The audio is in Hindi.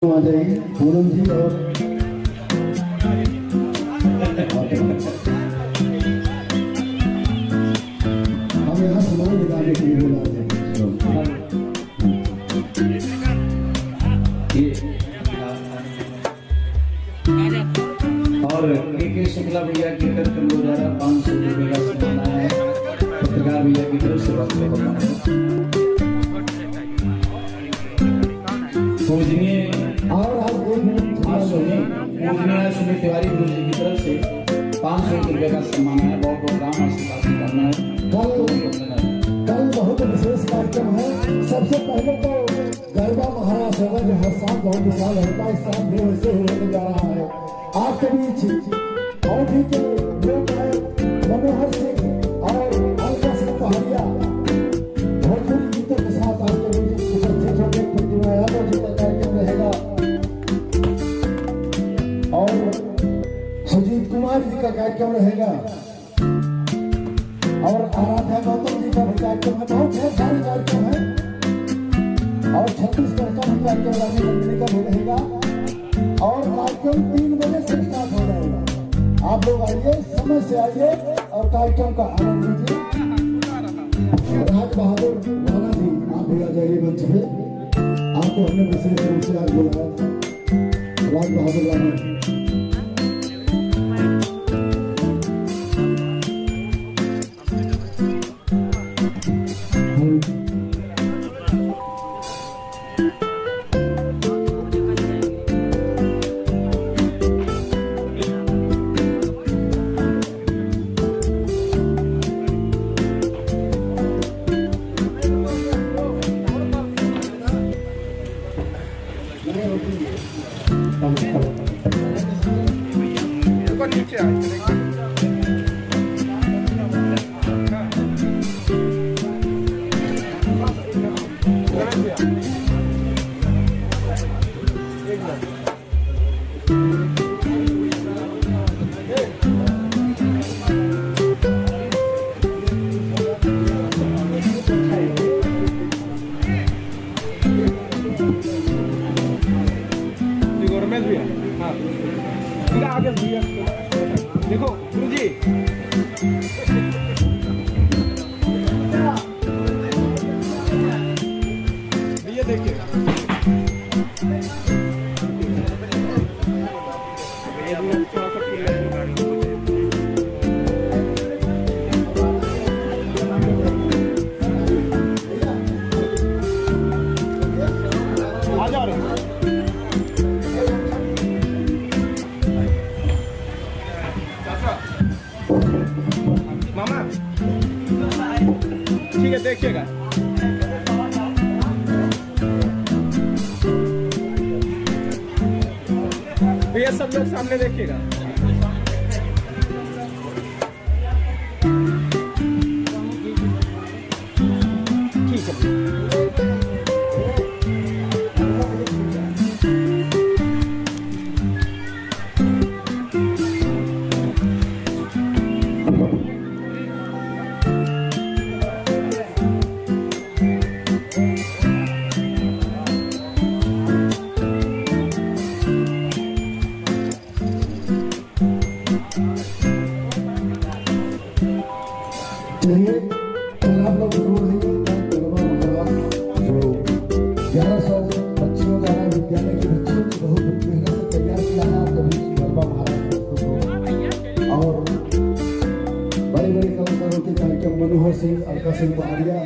आ जाएगी पूनम जी और हम यहाँ सामान दिखाने के लिए बुलाते हैं। और के शुक्ला भैया की तरफ से रोजाना 500 रुपये का सामान आया है। पत्रकार भैया की तरफ से पूजनीय सुमित तिवारी गुरु जी की तरफ से 500 रुपये का सम्मान है। बहुत बहुत राम आशीर्वाद करना है। कल बहुत विशेष कार्यक्रम है। सबसे पहले तो गरबा महाराज होगा जो हर साल बहुत विशाल होता है। इस साल भी वैसे होने जा रहा है। आपके बीच और भी के लोग हैं मनोहर सिंह और अलका सिंह पहाड़िया भोजपुरी गीतों के साथ आपके बीच उपस्थित होंगे। प्रतिमा यादव जी का कार्यक्रम रहेगा और सुजीत कुमार जी का कार्यक्रम रहेगा और आराध्या गौतम जी का भी कार्यक्रम है। बहुत ढेर सारे कार्यक्रम है और छत्तीसगढ़ का भी कार्यक्रम रानी मंदिर का भी रहेगा और कार्यक्रम 3 बजे से स्टार्ट हो जाएगा। आप लोग आइए, समय से आइए और कार्यक्रम का आनंद लीजिए। राज बहादुर राणा जी आप भी आ जाइए मंच पे। आपको हमने विशेष रूप से आज बुलाया था। राज बहादुर राणा जी देखो गुरुजी भैया देखिए आ जा रहे मामा ठीक है देखिएगा। भैया सब लोग सामने देखिएगा। ठीक है चलिए कल आप लोग जरूर आइए। गरबा महाराज जो 1100 बच्चियों द्वारा विद्यालय के बच्चों को बहुत मेहनत से तैयार किया है। आप कभी गरबा महाराज और बड़े बड़े कलाकारों के कार्यक्रम मनोहर सिंह अलका सिंह पहाड़िया